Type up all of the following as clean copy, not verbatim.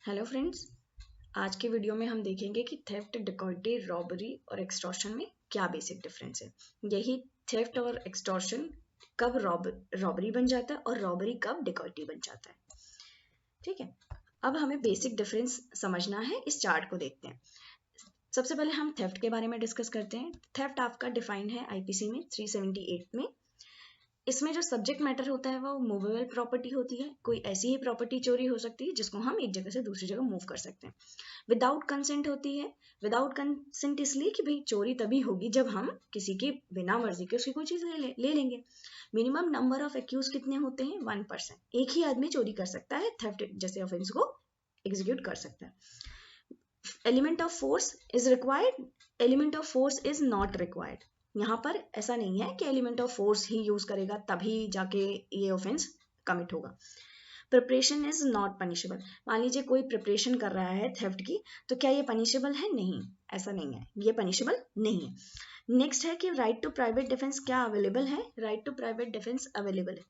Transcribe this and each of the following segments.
Hello friends, आज के video में हम देखेंगे कि थेफ्ट, डकैती, रॉबरी और एक्सटॉर्शन में क्या बेसिक डिफरेंस है। यही थेफ्ट और एक्सटॉर्शन कब रॉबरी बन जाता है और रॉबरी कब डकैती बन जाता है। ठीक है, अब हमें बेसिक डिफरेंस समझना है। इस चार्ट को देखते हैं। सबसे पहले हम थेफ्ट के बारे में डिस्कस करते हैं। थेफ्ट आपका डिफाइंड है आईपीसी में 378 में। इसमें जो सब्जेक्ट मैटर होता है वो मूवेबल प्रॉपर्टी होती है। कोई ऐसी ही प्रॉपर्टी चोरी हो सकती है जिसको हम एक जगह से दूसरी जगह मूव कर सकते हैं। विदाउट कंसेंट होती है। विदाउट कंसेंट इसलिए कि भाई चोरी तभी होगी जब हम किसी की बिना मर्जी के उसकी कोई चीज ले लेंगे। मिनिमम नंबर ऑफ एक्यूज कितने होते हैं? 1%। एक ही आदमी चोरी कर सकता है, थेफ्ट जैसे ऑफेंस को एग्जीक्यूट कर सकता है। Element of force is required, element of force is not required. यहाँ पर ऐसा नहीं है कि element of force he use करेगा तभी जाके ये ऑफेंस कमिट होगा। Preparation is not punishable. मान लीजिए कोई प्रिपरेशन कर रहा है थेफ्ट की, तो क्या ये पनिशेबल है? नहीं, ऐसा नहीं है, ये पनिशेबल नहीं है। नेक्स्ट है कि राइट टू प्राइवेट डिफेंस क्या अवेलेबल है? Right to private defence available है।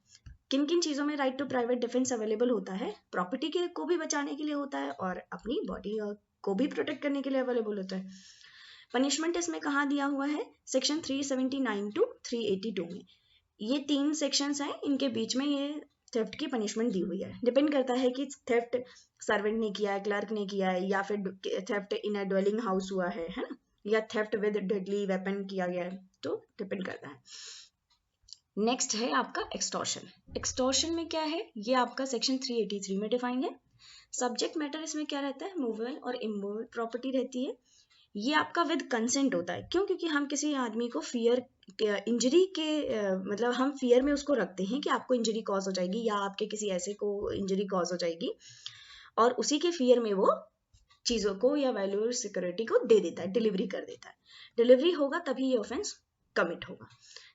किन किन चीजों में right to private defence available होता है? प्रॉपर्टी के को भी बचाने के लिए होता है और अपनी बॉडी को भी प्रोटेक्ट करने के लिए अवेलेबल होता है। पनिशमेंट इसमें कहाँ दिया हुआ है? सेक्शन 379 टू 382 में। ये 3 सेक्शंस हैं, इनके बीच में ये थेफ्ट की पनिशमेंट दी हुई है। डिपेंड करता है कि थेफ्ट सर्वेंट ने किया है, क्लर्क ने किया है, या फिर थेफ्ट इन अ ड्वेलिंग हाउस हुआ है ना, या थेफ्ट विद डेडली वेपन किया गया है, तो डिपेंड करता है। नेक्स्ट है आपका एक्सटॉर्शन। एक्सटॉर्शन में क्या है? ये आपका सेक्शन 383 में डिफाइंड है। सब्जेक्ट मैटर इसमें क्या रहता है? मूवेबल और इमूवेबल प्रॉपर्टी रहती है। ये आपका विद कंसेंट होता है। क्यों? क्योंकि हम किसी आदमी को फियर इंजरी के मतलब हम फियर में उसको रखते हैं कि आपको इंजरी कॉज हो जाएगी या आपके किसी ऐसे को इंजरी कॉज हो जाएगी, और उसी के फियर में वो चीजों को या वैल्यूएबल सिक्योरिटी को दे देता है, डिलीवरी कर देता है। डिलीवरी होगा तभी ये ऑफेंस कमिट होगा।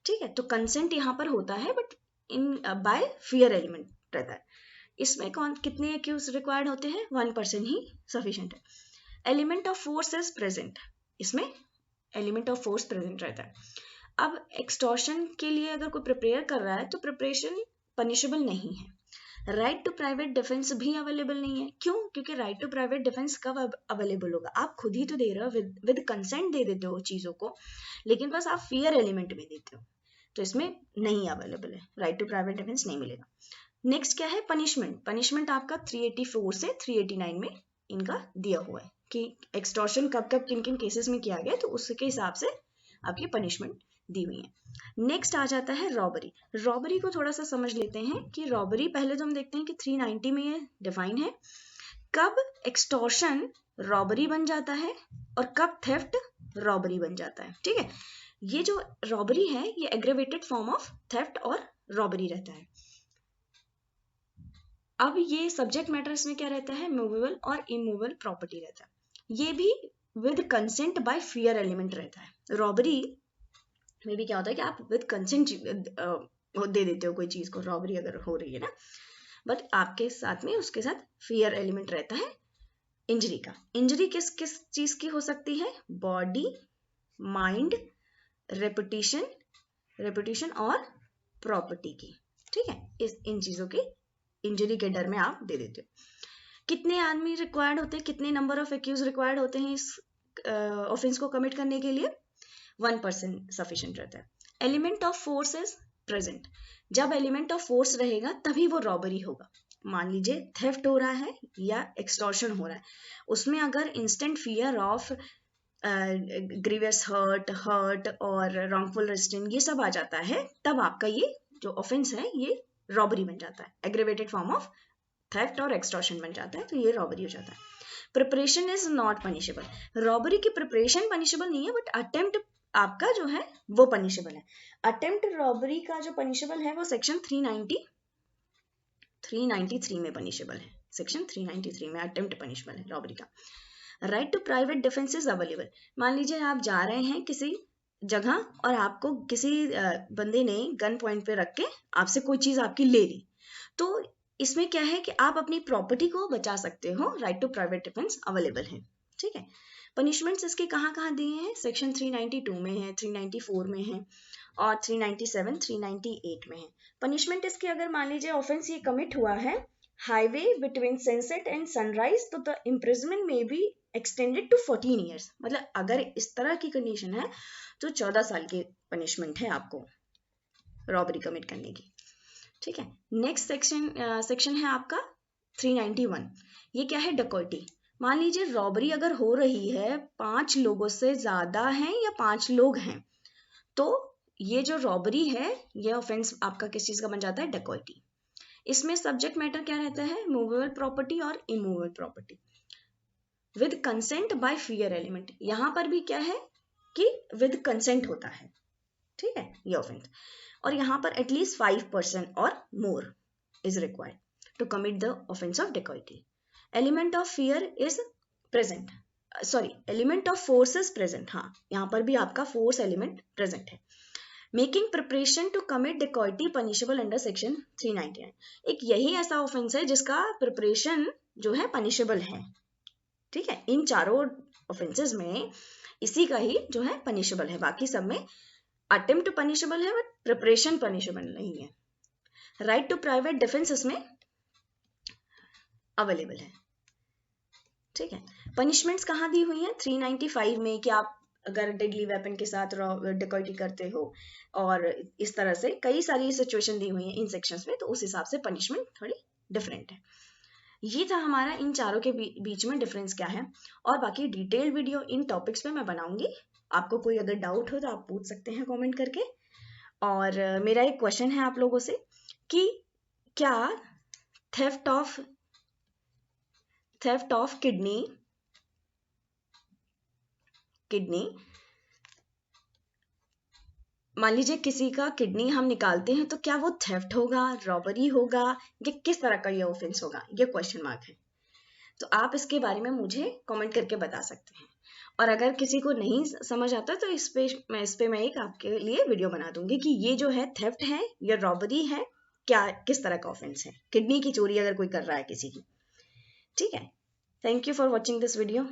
ठीक है, तो कंसेंट यहाँ पर होता है, but in by fear element रहता है। इसमें कौन कितने एक्यूज रिक्वायर्ड होते हैं? 1% ही सफिशिएंट है। Element of force is present. इसमें एलिमेंट ऑफ फोर्स प्रेजेंट रहता है। अब एक्सटॉर्शन के लिए अगर कोई प्रिपेयर कर रहा है तो प्रिपरेशन पनिशेबल नहीं है। राइट टू प्राइवेट डिफेंस भी अवेलेबल नहीं है। क्यों? क्योंकि राइट टू प्राइवेट डिफेंस कब अवेलेबल होगा? आप खुद ही तो दे रहे हो, विद कंसेंट दे देते हो चीजों को, लेकिन बस आप फियर एलिमेंट में देते हो, तो इसमें नहीं अवेलेबल है, राइट टू प्राइवेट डिफेंस नहीं मिलेगा। नेक्स्ट क्या है? पनिशमेंट। पनिशमेंट आपका 384 से 389 में इनका दिया हुआ है कि एक्सटॉर्शन कब कब किन किन केसेस में किया गया, तो उसके हिसाब से आपकी पनिशमेंट दी हुई है। नेक्स्ट आ जाता है रॉबरी। रॉबरी को थोड़ा सा समझ लेते हैं कि रॉबरी पहले तो हम देखते हैं कि 390 में ये डिफाइन है। कब एक्सटॉर्शन रॉबरी बन जाता है और कब थेफ्ट रॉबरी बन जाता है। ठीक है, ये जो रॉबरी है ये एग्रेवेटेड फॉर्म ऑफ थेफ्ट और रॉबरी रहता है। अब ये सब्जेक्ट मैटर इसमें क्या रहता है? मूवेबल और इमूवेबल प्रॉपर्टी रहता है। ये भी with consent bye fear element रहता है। रॉबरी में भी क्या होता है कि आप विद कंसेंट दे देते हो कोई चीज को, रॉबरी अगर हो रही है ना, बट आपके साथ में उसके साथ फियर एलिमेंट रहता है इंजरी का। इंजरी किस किस चीज की हो सकती है? बॉडी, माइंड, रेपुटेशन और प्रॉपर्टी की। ठीक है, इन चीजों की इंजरी के डर में आप दे देते हो। कितने आदमी रिक्वायर्ड होते हैं? कितने नंबर ऑफ एक्यूज रिक्वायर्ड होते हैं इस ऑफेंस को कमिट करने के लिए? 1% सफिशिएंट रहता है। Element of force is present. जब एलिमेंट ऑफ फोर्स रहेगा तभी वो रॉबरी होगा। मान लीजिए थेफ्ट हो रहा है या एक्सटॉर्शन हो रहा है, उसमें अगर instant fear of grievous hurt और रॉन्गफुल रेस्ट्रेंट ये सब आ जाता है, तब आपका ये जो ऑफेंस है ये रॉबरी बन जाता है। एग्रेवेटेड फॉर्म ऑफ थेफ्ट और एक्सटॉर्शन बन जाता है, तो ये रॉबरी हो जाता है। Preparation is not punishable. Robbery की प्रिपरेशन पनिशेबल नहीं है, बट अटेम्प्ट आपका जो है वो पनिशेबल है। अटेम्प्ट रॉबरी का जो पनिशेबल है वो सेक्शन 393 में पनिशेबल है। सेक्शन 393 में अटेम्प्ट पनिशेबल है रॉबरी का। Right to private defence is available. मान लीजिए आप जा रहे हैं किसी जगह और आपको किसी बंदे ने गन पॉइंट पे रख के आपसे कोई चीज आपकी ले ली, तो इसमें क्या है कि आप अपनी प्रॉपर्टी को बचा सकते हो। Right to private defence available है। ठीक है, पनिशमेंट्स इसके कहाँ कहाँ दिए हैं? सेक्शन 392 में है, 394 में है और 397, 398 में है। पनिशमेंट इसके अगर मान लीजिए ऑफेंस ये कमिट हुआ है highway between sunset and sunrise तो द इम्प्रिजमेंट में बी एक्सटेंडेड टू 14 ईयर्स। मतलब अगर इस तरह की कंडीशन है तो 14 साल की पनिशमेंट है आपको रॉबरी कमिट करने की। ठीक है, नेक्स्ट सेक्शन है आपका 391। ये क्या है? डकैती। मान लीजिए रॉबरी अगर हो रही है, 5 लोगों से ज्यादा हैं या 5 लोग हैं, तो ये जो रॉबरी है ये ऑफेंस आपका किस चीज का बन जाता है? डकैती। इसमें सब्जेक्ट मैटर क्या रहता है? मूवेबल प्रॉपर्टी और immovable property with consent bye fear element. यहां पर भी क्या है कि विद कंसेंट होता है। ठीक है, ये ऑफेंस। और यहाँ पर at least 5% or more is required to commit the offence of डकैती। Element of fear is present, sorry element of force is present. हाँ, यहाँ पर भी आपका फोर्स एलिमेंट प्रेजेंट है। मेकिंग प्रिपरेशन टू कमिट डकैती पनिशेबल अंडर सेक्शन 399। एक यही ऐसा ऑफेंस है जिसका प्रिपरेशन जो है पनिशेबल है। ठीक है, इन चारों ऑफेंसेस में इसी का ही जो है पनिशेबल है, बाकी सब में अटेम्प्ट पनिशेबल है बट प्रिपरेशन पनिशेबल नहीं है। राइट टू प्राइवेट डिफेंस इसमें अवेलेबल है। ठीक है, पनिशमेंट्स कहाँ दी हुई है? 395 में कि आप अगर डेडली वेपन के साथ डकैती करते हो, और इस तरह से कई सारी सिचुएशन दी हुई है इन सेक्शंस में, तो उस हिसाब से पनिशमेंट थोड़ी डिफरेंट है। ये था हमारा इन चारों के बीच में डिफरेंस क्या है, और बाकी डिटेल्ड वीडियो इन टॉपिक्स पे मैं बनाऊंगी। आपको कोई अगर डाउट हो तो आप पूछ सकते हैं कमेंट करके। और मेरा एक क्वेश्चन है आप लोगों से कि क्या थेफ्ट ऑफ किडनी मान लीजिए किसी का किडनी हम निकालते हैं, तो क्या वो थेफ्ट होगा, रॉबरी होगा, या किस तरह का ये ऑफेंस होगा? ये क्वेश्चन मार्क है। तो आप इसके बारे में मुझे कमेंट करके बता सकते हैं। और अगर किसी को नहीं समझ आता तो इस पे मैं एक आपके लिए वीडियो बना दूंगी कि ये जो है थेफ्ट है या रॉबरी है, क्या किस तरह का ऑफेंस है, किडनी की चोरी अगर कोई कर रहा है किसी की। ठीक है, thank you for watching this video.